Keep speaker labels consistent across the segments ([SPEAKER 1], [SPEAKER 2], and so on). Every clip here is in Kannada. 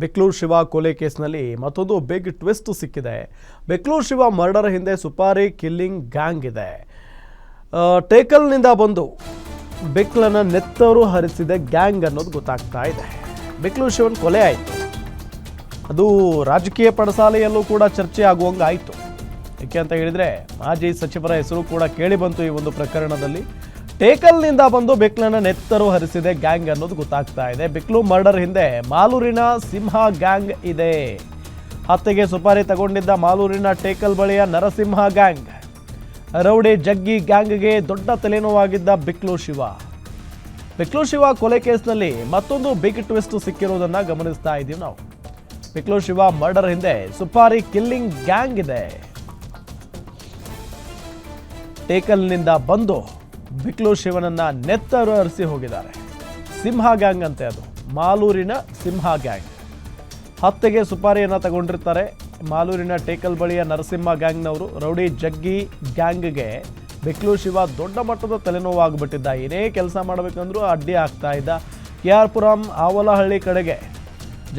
[SPEAKER 1] ಬೆಕ್ಲೂರು ಶಿವ ಕೊಲೆ ಕೇಸ್ನಲ್ಲಿ ಮತ್ತೊಂದು ಬಿಗ್ ಟ್ವಿಸ್ಟ್ ಸಿಕ್ಕಿದೆ. ಬೆಕ್ಲೂರು ಶಿವ ಮರ್ಡರ್ ಹಿಂದೆ ಸುಪಾರಿ ಕಿಲ್ಲಿಂಗ್ ಗ್ಯಾಂಗ್ ಇದೆ. ಟೇಕಲ್ನಿಂದ ಬಂದು ಬೆಕ್ಲನ್ನ ನೆತ್ತರು ಹರಿಸಿದ ಗ್ಯಾಂಗ್ ಅನ್ನೋದು ಗೊತ್ತಾಗ್ತಾ ಇದೆ. ಬೆಕ್ಲೂರು ಶಿವನ್ ಕೊಲೆ ಆಯಿತು, ಅದು ರಾಜಕೀಯ ಪಡಸಾಲೆಯಲ್ಲೂ ಕೂಡ ಚರ್ಚೆ ಆಗುವಂಗಾಯಿತು. ಯಾಕೆ ಅಂತ ಹೇಳಿದರೆ ಮಾಜಿ ಸಚಿವರ ಹೆಸರು ಕೂಡ ಕೇಳಿ ಬಂತು ಈ ಒಂದು ಪ್ರಕರಣದಲ್ಲಿ. ಟೇಕಲ್ನಿಂದ ಬಂದು ಬೆಕ್ಲನ್ನ ನೆತ್ತರು ಹರಿಸಿದೆ ಗ್ಯಾಂಗ್ ಅನ್ನೋದು ಗೊತ್ತಾಗ್ತಾ ಇದೆ. ಬೆಕ್ಲು ಮರ್ಡರ್ ಹಿಂದೆ ಮಾಲೂರಿನ ಸಿಂಹ ಗ್ಯಾಂಗ್ ಇದೆ. ಹತ್ಯೆಗೆ ಸುಪಾರಿ ತಗೊಂಡಿದ್ದ ಮಾಲೂರಿನ ಟೇಕಲ್ ಬಳಿಯ ನರಸಿಂಹ ಗ್ಯಾಂಗ್, ರೌಡಿ ಜಗ್ಗಿ ಗ್ಯಾಂಗ್ಗೆ ದೊಡ್ಡ ತಲೆನೋವಾಗಿದ್ದ ಬೆಕ್ಲೂರು ಶಿವ. ಬೆಕ್ಲೂರು ಶಿವ ಕೊಲೆ ಕೇಸ್ನಲ್ಲಿ ಮತ್ತೊಂದು ಬಿಗ್ ಟ್ವಿಸ್ಟ್ ಸಿಕ್ಕಿರೋದನ್ನ ಗಮನಿಸ್ತಾ ಇದ್ದೀವಿ ನಾವು. ಬೆಕ್ಲೂರು ಶಿವ ಮರ್ಡರ್ ಹಿಂದೆ ಸುಪಾರಿ ಕಿಲ್ಲಿಂಗ್ ಗ್ಯಾಂಗ್ ಇದೆ. ಟೇಕಲ್ನಿಂದ ಬಂದು ಬೆಕ್ಲೂರು ಶಿವನನ್ನ ನೆತ್ತರು ಹರಿಸಿ ಹೋಗಿದ್ದಾರೆ. ಸಿಂಹ ಗ್ಯಾಂಗ್ ಅಂತೆ, ಅದು ಮಾಲೂರಿನ ಸಿಂಹ ಗ್ಯಾಂಗ್. ಹತ್ಯೆಗೆ ಸುಪಾರಿಯನ್ನು ತಗೊಂಡಿರ್ತಾರೆ. ಮಾಲೂರಿನ ಟೇಕಲ್ ಬಳಿಯ ನರಸಿಂಹ ಗ್ಯಾಂಗ್ನವರು ರೌಡಿ ಜಗ್ಗಿ ಗ್ಯಾಂಗ್ಗೆ ಬೆಕ್ಲೂರು ಶಿವ ದೊಡ್ಡ ಮಟ್ಟದ ತಲೆನೋವಾಗ್ಬಿಟ್ಟಿದ್ದ. ಏನೇ ಕೆಲಸ ಮಾಡಬೇಕಂದ್ರೂ ಅಡ್ಡಿ ಆಗ್ತಾ ಇದ್ದ. KR ಪುರಂ ಆವಲಹಳ್ಳಿ ಕಡೆಗೆ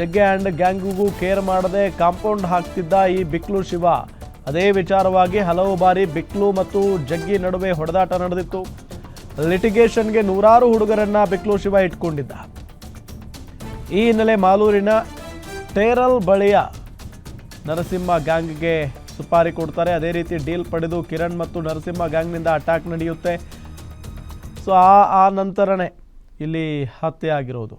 [SPEAKER 1] ಜಗ್ಗಿ ಆ್ಯಂಡ್ ಗ್ಯಾಂಗಿಗೂ ಕೇರ್ ಮಾಡದೆ ಕಾಂಪೌಂಡ್ ಹಾಕ್ತಿದ್ದ ಈ ಬೆಕ್ಲೂರು ಶಿವ. ಅದೇ ವಿಚಾರವಾಗಿ ಹಲವು ಬಾರಿ ಬೆಕ್ಲು ಮತ್ತು ಜಗ್ಗಿ ನಡುವೆ ಹೊಡೆದಾಟ ನಡೆದಿತ್ತು. ಲಿಟಿಗೇಷನ್ಗೆ ನೂರಾರು ಹುಡುಗರನ್ನ ಬೆಕ್ಲೂರು ಶಿವ ಇಟ್ಕೊಂಡಿದ್ದ. ಈ ಹಿನ್ನೆಲೆ ಮಾಲೂರಿನ ಟೇರಲ್ ಬಳಿಯ ನರಸಿಂಹ ಗ್ಯಾಂಗ್ಗೆ ಸುಪಾರಿ ಕೊಡ್ತಾರೆ. ಅದೇ ರೀತಿ ಡೀಲ್ ಪಡೆದು ಕಿರಣ್ ಮತ್ತು ನರಸಿಂಹ ಗ್ಯಾಂಗ್ನಿಂದ ಅಟ್ಯಾಕ್ ನಡೆಯುತ್ತೆ. ಸೊ ಆ ನಂತರನೇ ಇಲ್ಲಿ ಹತ್ಯೆ ಆಗಿರೋದು.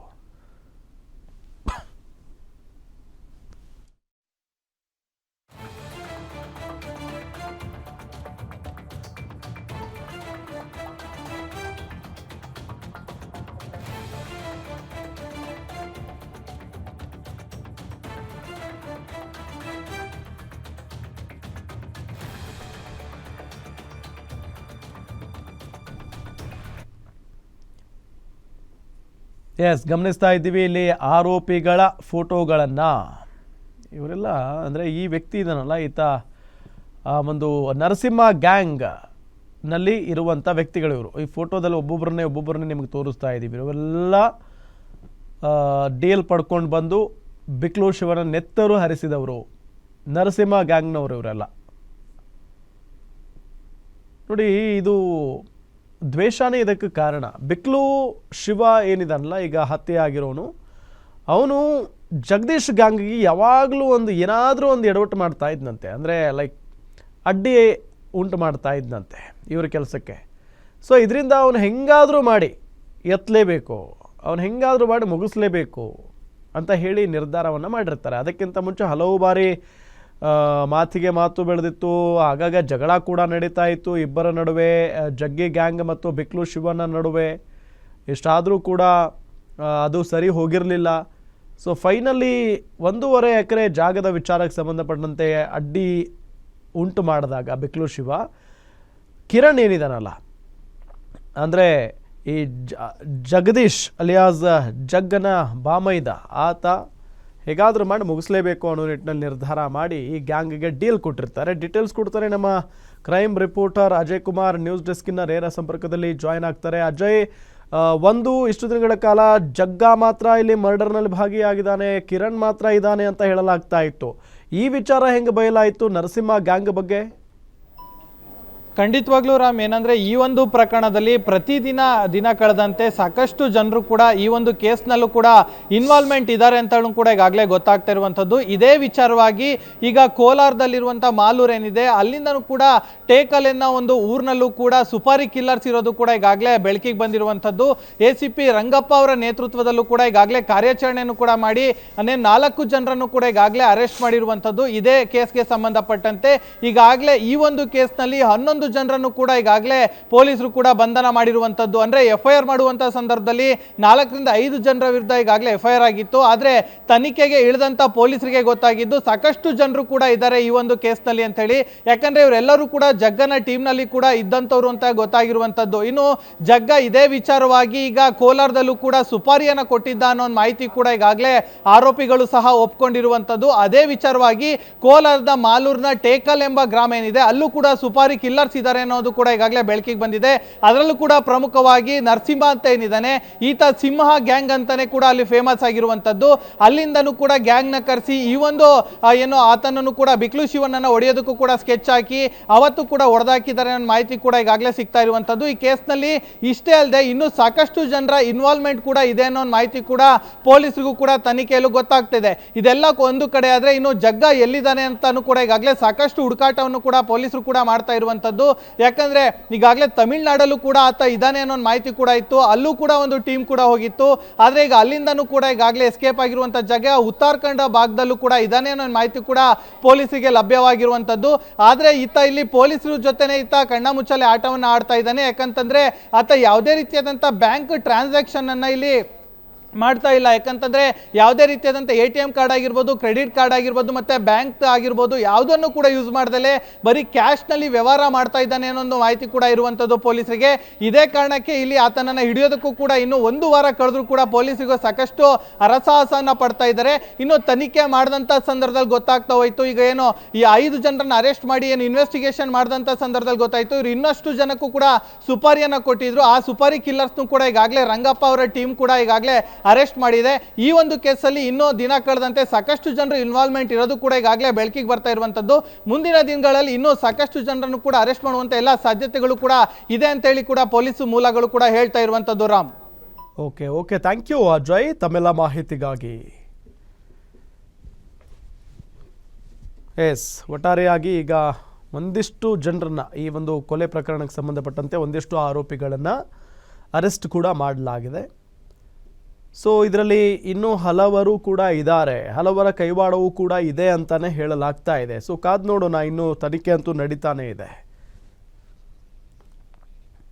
[SPEAKER 1] ಗಮನಿಸ್ತಾ ಇದ್ದೀವಿ ಇಲ್ಲಿ ಆರೋಪಿಗಳ ಫೋಟೋಗಳನ್ನು. ಇವರೆಲ್ಲ ಅಂದರೆ ಈ ವ್ಯಕ್ತಿ ಇದನ್ನಲ್ಲ, ಈತ ಒಂದು ನರಸಿಂಹ ಗ್ಯಾಂಗ್ನಲ್ಲಿ ಇರುವಂಥ ವ್ಯಕ್ತಿಗಳು ಇವರು. ಈ ಫೋಟೋದಲ್ಲಿ ಒಬ್ಬೊಬ್ಬರನ್ನೇ ನಿಮಗೆ ತೋರಿಸ್ತಾ ಇದ್ದೀವಿ. ಇವರೆಲ್ಲ ಡೀಲ್ ಪಡ್ಕೊಂಡು ಬಂದು ಬೆಕ್ಲೂರು ಶಿವನ ನೆತ್ತರು ಹರಿಸಿದವರು ನರಸಿಂಹ ಗ್ಯಾಂಗ್ನವರು ಇವರೆಲ್ಲ. ನೋಡಿ, ಇದು ದ್ವೇಷನೇ ಇದಕ್ಕೆ ಕಾರಣ. ಬೆಕ್ಲು ಶಿವ ಏನಿದನಲ್ಲ, ಈಗ ಹತ್ಯೆ ಆಗಿರೋನು, ಅವನು ಜಗದೀಶ್ ಗ್ಯಾಂಗಿಗೆ ಯಾವಾಗಲೂ ಏನಾದರೂ ಒಂದು ಎಡವಟ್ಟು ಮಾಡ್ತಾ ಇದ್ದಂತೆ. ಅಂದರೆ ಲೈಕ್ ಅಡ್ಡಿ ಉಂಟು ಮಾಡ್ತಾ ಇದ್ದಂತೆ ಇವ್ರ ಕೆಲಸಕ್ಕೆ. ಸೊ ಇದರಿಂದ ಅವನು ಹೆಂಗಾದರೂ ಮಾಡಿ ಎತ್ತಲೇಬೇಕು, ಅವನು ಹೆಂಗಾದರೂ ಮಾಡಿ ಮುಗಿಸ್ಲೇಬೇಕು ಅಂತ ಹೇಳಿ ನಿರ್ಧಾರವನ್ನು ಮಾಡಿರ್ತಾರೆ. ಅದಕ್ಕಿಂತ ಮುಂಚೆ ಹಲವು ಬಾರಿ ಮಾತಿಗೆ ಮಾತು ಬೆಳೆದಿತ್ತು. ಆಗಾಗ ಜಗಳ ಕೂಡ ನಡೀತಾ ಇತ್ತು ಇಬ್ಬರ ನಡುವೆ, ಜಗ್ಗಿ ಗ್ಯಾಂಗ್ ಮತ್ತು ಬೆಕ್ಲೂರು ಶಿವನ ನಡುವೆ. ಎಷ್ಟಾದರೂ ಕೂಡ ಅದು ಸರಿ ಹೋಗಿರಲಿಲ್ಲ. ಸೊ ಫೈನಲಿ 1.5 ಎಕರೆ ಜಾಗದ ವಿಚಾರಕ್ಕೆ ಸಂಬಂಧಪಟ್ಟಂತೆ ಅಡ್ಡಿ ಉಂಟು ಮಾಡಿದಾಗ ಬೆಕ್ಲೂರು ಶಿವ, ಕಿರಣ್ ಏನಿದಾನಲ್ಲ, ಅಂದರೆ ಈ ಜಗದೀಶ್ ಅಲಿಯಾಸ್ ಜಗ್ಗನ ಬಾಮೈದ, ಆತ ಹೇಗಾದರೂ ಮಾಡಿ ಮುಗಿಸ್ಲೇಬೇಕು ಅನ್ನೋ ನಿಟ್ಟಿನಲ್ಲಿ ನಿರ್ಧಾರ ಮಾಡಿ ಈ ಗ್ಯಾಂಗ್ಗೆ ಡೀಲ್ ಕೊಟ್ಟಿರ್ತಾರೆ. ಡೀಟೇಲ್ಸ್ ಕೊಡ್ತಾರೆ ನಮ್ಮ crime reporter Ajay Kumar. News ಡೆಸ್ಕಿನ ನೇರ ಸಂಪರ್ಕದಲ್ಲಿ ಜಾಯ್ನ್ ಆಗ್ತಾರೆ. ಅಜಯ್, ಇಷ್ಟು ದಿನಗಳ ಕಾಲ ಜಗ್ಗ ಮಾತ್ರ ಇಲ್ಲಿ ಮರ್ಡರ್ನಲ್ಲಿ ಭಾಗಿಯಾಗಿದ್ದಾನೆ, ಕಿರಣ್ ಮಾತ್ರ ಇದ್ದಾನೆ ಅಂತ ಹೇಳಲಾಗ್ತಾ ಇತ್ತು. ಈ ವಿಚಾರ ಹೆಂಗೆ ಬಯಲಾಯಿತು ನರಸಿಂಹ ಗ್ಯಾಂಗ್ ಬಗ್ಗೆ?
[SPEAKER 2] ಖಂಡಿತವಾಗ್ಲೂ ರಾಮ್, ಏನಂದ್ರೆ ಈ ಒಂದು ಪ್ರಕರಣದಲ್ಲಿ ದಿನ ಕಳೆದಂತೆ ಸಾಕಷ್ಟು ಜನರು ಕೂಡ ಈ ಒಂದು ಕೇಸ್ನಲ್ಲೂ ಕೂಡ ಇನ್ವಾಲ್ವ್ಮೆಂಟ್ ಇದ್ದಾರೆ ಅಂತ ಕೂಡ ಈಗಾಗಲೇ ಗೊತ್ತಾಗ್ತಾ ಇರುವಂಥದ್ದು. ಇದೇ ವಿಚಾರವಾಗಿ ಈಗ ಕೋಲಾರದಲ್ಲಿರುವಂಥ ಮಾಲೂರು ಏನಿದೆ, ಅಲ್ಲಿಂದನೂ ಕೂಡ ಟೇಕಲ್ ಎನ್ನೋ ಒಂದು ಊರಿನಲ್ಲೂ ಕೂಡ ಸುಪಾರಿ ಕಿಲ್ಲರ್ಸ್ ಇರೋದು ಕೂಡ ಈಗಾಗಲೇ ಬೆಳಕಿಗೆ ಬಂದಿರುವಂಥದ್ದು. ACP ರಂಗಪ್ಪ ಅವರ ನೇತೃತ್ವದಲ್ಲೂ ಕೂಡ ಈಗಾಗಲೇ ಕಾರ್ಯಾಚರಣೆಯನ್ನು ಕೂಡ ಮಾಡಿ 4 ಜನರನ್ನು ಕೂಡ ಈಗಾಗಲೇ ಅರೆಸ್ಟ್ ಮಾಡಿರುವಂಥದ್ದು. ಇದೇ ಕೇಸ್ಗೆ ಸಂಬಂಧಪಟ್ಟಂತೆ ಈಗಾಗಲೇ ಈ ಒಂದು ಕೇಸ್ನಲ್ಲಿ 11 ಜನರನ್ನು ಕೂಡ ಈಗಾಗಲೇ ಪೊಲೀಸರು ಕೂಡ ಬಂಧನ ಮಾಡಿರುವಂಥದ್ದು. ಅಂದ್ರೆ FIR ಮಾಡುವಂತಹ ಸಂದರ್ಭದಲ್ಲಿ 4 ರಿಂದ 5 ಜನರ ವಿರುದ್ಧ ಈಗಾಗಲೇ FIR ಆಗಿತ್ತು. ಆದ್ರೆ ತನಿಖೆಗೆ ಇಳಿದಂತ ಪೊಲೀಸರಿಗೆ ಗೊತ್ತಾಗಿದ್ದು ಸಾಕಷ್ಟು ಜನರು ಕೂಡ ಇದ್ದಾರೆ ಈ ಒಂದು ಕೇಸ್ನಲ್ಲಿ ಅಂತ ಹೇಳಿ. ಯಾಕಂದ್ರೆ ಇವರೆಲ್ಲರೂ ಕೂಡ ಜಗ್ಗನ ಟೀಮ್ ನಲ್ಲಿ ಕೂಡ ಇದ್ದಂತವ್ರು ಅಂತ ಗೊತ್ತಾಗಿರುವಂತದ್ದು. ಇನ್ನು ಜಗ್ಗ ಇದೇ ವಿಚಾರವಾಗಿ ಈಗ ಕೋಲಾರದಲ್ಲೂ ಕೂಡ ಸುಪಾರಿಯನ್ನ ಕೊಟ್ಟಿದ್ದ ಅನ್ನೋ ಮಾಹಿತಿ ಕೂಡ ಈಗಾಗಲೇ ಆರೋಪಿಗಳು ಸಹ ಒಪ್ಕೊಂಡಿರುವಂತದ್ದು. ಅದೇ ವಿಚಾರವಾಗಿ ಕೋಲಾರದ ಮಾಲೂರಿನ ಟೇಕಲ್ ಎಂಬ ಗ್ರಾಮ ಏನಿದೆ, ಅಲ್ಲೂ ಕೂಡ ಸುಪಾರಿ ಕಿಲ್ಲರ್ಸ್ ಇದ್ದಾರೆ ಅನ್ನೋದು ಕೂಡ ಈಗಾಗಲೇ ಬೆಳಕಿಗೆ ಬಂದಿದೆ. ಅದರಲ್ಲೂ ಕೂಡ ಪ್ರಮುಖವಾಗಿ ನರಸಿಂಹ ಅಂತ ಏನಿದ್ದಾನೆ, ಈತ ಸಿಂಹ ಗ್ಯಾಂಗ್ ಅಂತಾನೆ ಕೂಡ ಅಲ್ಲಿ ಫೇಮಸ್ ಆಗಿರುವಂತದ್ದು. ಅಲ್ಲಿಂದನೂ ಕೂಡ ಗ್ಯಾಂಗ್ ನ ಕರೆಸಿ ಈ ಒಂದು ಏನು ಆತನನ್ನು ಕೂಡ ಬಿಕ್ಲು ಶಿವನನ್ನ ಹೊಡೆಯೋದಕ್ಕೂ ಕೂಡ ಸ್ಕೆಚ್ ಹಾಕಿ ಅವತ್ತು ಕೂಡ ಹೊಡೆದಾಕಿದ್ದಾರೆ ಅನ್ನೋ ಮಾಹಿತಿ ಕೂಡ ಈಗಾಗಲೇ ಸಿಗ್ತಾ ಇರುವಂತದ್ದು. ಈ ಕೇಸ್ನಲ್ಲಿ ಇಷ್ಟೇ ಅಲ್ಲದೆ ಇನ್ನು ಸಾಕಷ್ಟು ಜನರ ಇನ್ವಾಲ್ವ್ಮೆಂಟ್ ಕೂಡ ಇದೆ ಅನ್ನೋ ಮಾಹಿತಿ ಕೂಡ ಪೊಲೀಸರಿಗೂ ಕೂಡ ತನಿಖೆಯಲ್ಲೂ ಗೊತ್ತಾಗ್ತಿದೆ. ಇದೆಲ್ಲ ಒಂದು ಕಡೆ ಆದ್ರೆ ಇನ್ನು ಜಗ್ಗ ಎಲ್ಲಿದ್ದಾನೆ ಅಂತಾನು ಕೂಡ ಈಗಾಗಲೇ ಸಾಕಷ್ಟು ಹುಡುಕಾಟವನ್ನು ಕೂಡ ಪೊಲೀಸರು ಕೂಡ ಮಾಡ್ತಾ ಇರುವಂತದ್ದು. ಯಾಕಂದ್ರೆ ಈಗಾಗಲೇ ತಮಿಳುನಾಡಲ್ಲೂ ಕೂಡ ಆತ ಇದ್ದಾನೆ ಅನ್ನೋ ಮಾಹಿತಿ ಕೂಡ ಇತ್ತು, ಅಲ್ಲೂ ಕೂಡ ಒಂದು ಟೀಮ್ ಕೂಡ ಹೋಗಿತ್ತು. ಆದ್ರೆ ಈಗ ಅಲ್ಲಿಂದನೂ ಕೂಡ ಈಗಾಗಲೇ ಎಸ್ಕೇಪ್ ಆಗಿರುವಂತ ಜಾಗ ಉತ್ತರಾಖಂಡ ಭಾಗದಲ್ಲೂ ಕೂಡ ಇದ್ದಾನೆ ಅನ್ನೋ ಮಾಹಿತಿ ಕೂಡ ಪೊಲೀಸರಿಗೆ ಲಭ್ಯವಾಗಿರುವಂತದ್ದು. ಆದ್ರೆ ಈತ ಇಲ್ಲಿ ಪೊಲೀಸರ ಜೊತೆನೆ ಈತ ಕಣ್ಣ ಮುಚ್ಚಾಲೆ ಆಟವನ್ನ ಆಡ್ತಾ ಇದ್ದಾನೆ. ಯಾಕಂತಂದ್ರೆ ಆತ ಯಾವುದೇ ರೀತಿಯಾದಂತ ಬ್ಯಾಂಕ್ ಟ್ರಾನ್ಸಾಕ್ಷನ್ ಅನ್ನ ಇಲ್ಲಿ ಮಾಡ್ತಾ ಇಲ್ಲ. ಯಾಕಂತಂದ್ರೆ ಯಾವುದೇ ರೀತಿಯಾದಂಥ ATM ಕಾರ್ಡ್ ಆಗಿರ್ಬೋದು, ಕ್ರೆಡಿಟ್ ಕಾರ್ಡ್ ಆಗಿರ್ಬೋದು, ಮತ್ತೆ ಬ್ಯಾಂಕ್ ಆಗಿರ್ಬೋದು, ಯಾವುದನ್ನು ಕೂಡ ಯೂಸ್ ಮಾಡ್ದಲೆ ಬರೀ ಕ್ಯಾಶ್ ನಲ್ಲಿ ವ್ಯವಹಾರ ಮಾಡ್ತಾ ಇದ್ದಾನೆ ಅನ್ನೋ ಒಂದು ಮಾಹಿತಿ ಕೂಡ ಇರುವಂತದ್ದು ಪೊಲೀಸರಿಗೆ. ಇದೇ ಕಾರಣಕ್ಕೆ ಇಲ್ಲಿ ಆತನನ್ನ ಹಿಡಿಯೋದಕ್ಕೂ ಕೂಡ ಇನ್ನು 1 ವಾರ ಕಳೆದ್ರು ಕೂಡ ಪೊಲೀಸರಿಗೂ ಸಾಕಷ್ಟು ಹರಸಾಹಸನ ಪಡ್ತಾ ಇದ್ದಾರೆ. ಇನ್ನು ತನಿಖೆ ಮಾಡಿದಂತ ಸಂದರ್ಭದಲ್ಲಿ ಗೊತ್ತಾಗ್ತಾ ಹೋಯ್ತು. ಈಗ ಏನು ಈ 5 ಜನರನ್ನ ಅರೆಸ್ಟ್ ಮಾಡಿ ಏನು ಇನ್ವೆಸ್ಟಿಗೇಷನ್ ಮಾಡಿದಂತ ಸಂದರ್ಭದಲ್ಲಿ ಗೊತ್ತಾಯ್ತು ಇವ್ರು ಇನ್ನಷ್ಟು ಜನಕ್ಕೂ ಕೂಡ ಸುಪಾರಿಯನ್ನ ಕೊಟ್ಟಿದ್ರು. ಆ ಸುಪಾರಿ ಕಿಲ್ಲರ್ಸ್ನು ಕೂಡ ಈಗಾಗಲೇ ರಂಗಪ್ಪ ಅವರ ಟೀಮ್ ಕೂಡ ಈಗಾಗಲೇ ಅರೆಸ್ಟ್ ಮಾಡಿದೆ. ಈ ಒಂದು ಕೇಸಲ್ಲಿ ಇನ್ನೂ ದಿನ ಕಳೆದಂತೆ ಸಾಕಷ್ಟು ಜನರು ಇನ್ವಾಲ್ವ್ಮೆಂಟ್ ಇರೋದು ಕೂಡ ಈಗಾಗಲೇ ಬೆಳಕಿಗೆ ಬರ್ತಾ ಇರುವಂತದ್ದು. ಮುಂದಿನ ದಿನಗಳಲ್ಲಿ ಇನ್ನೂ ಸಾಕಷ್ಟು ಜನರನ್ನು ಕೂಡ ಅರೆಸ್ಟ್ ಮಾಡುವಂತ ಎಲ್ಲ ಸಾಧ್ಯತೆಗಳು ಕೂಡ ಇದೆ ಅಂತ ಹೇಳಿ ಕೂಡ ಪೊಲೀಸ್ ಮೂಲಗಳು ಕೂಡ ಹೇಳ್ತಾ ಇರುವಂತದ್ದು. Ram,
[SPEAKER 1] okay, thank you Ajay ತಮ್ಮೆಲ್ಲ ಮಾಹಿತಿಗಾಗಿ. ಎಸ್, ಒಟ್ಟಾರೆಯಾಗಿ ಈಗ ಒಂದಿಷ್ಟು ಜನರನ್ನ ಈ ಒಂದು ಕೊಲೆ ಪ್ರಕರಣಕ್ಕೆ ಸಂಬಂಧಪಟ್ಟಂತೆ ಒಂದಿಷ್ಟು ಆರೋಪಿಗಳನ್ನು ಅರೆಸ್ಟ್ ಕೂಡ ಮಾಡಲಾಗಿದೆ. ಸೊ ಇದರಲ್ಲಿ ಇನ್ನೂ ಹಲವರು ಕೂಡ ಇದ್ದಾರೆ, ಹಲವರ ಕೈವಾಡವೂ ಕೂಡ ಇದೆ ಅಂತಾನೆ ಹೇಳಲಾಗ್ತಾ ಇದೆ. ಸೊ ಕಾದ್ ನೋಡೋಣ, ಇನ್ನೂ ತನಿಖೆ ಅಂತೂ ನಡೀತಾನೆ ಇದೆ.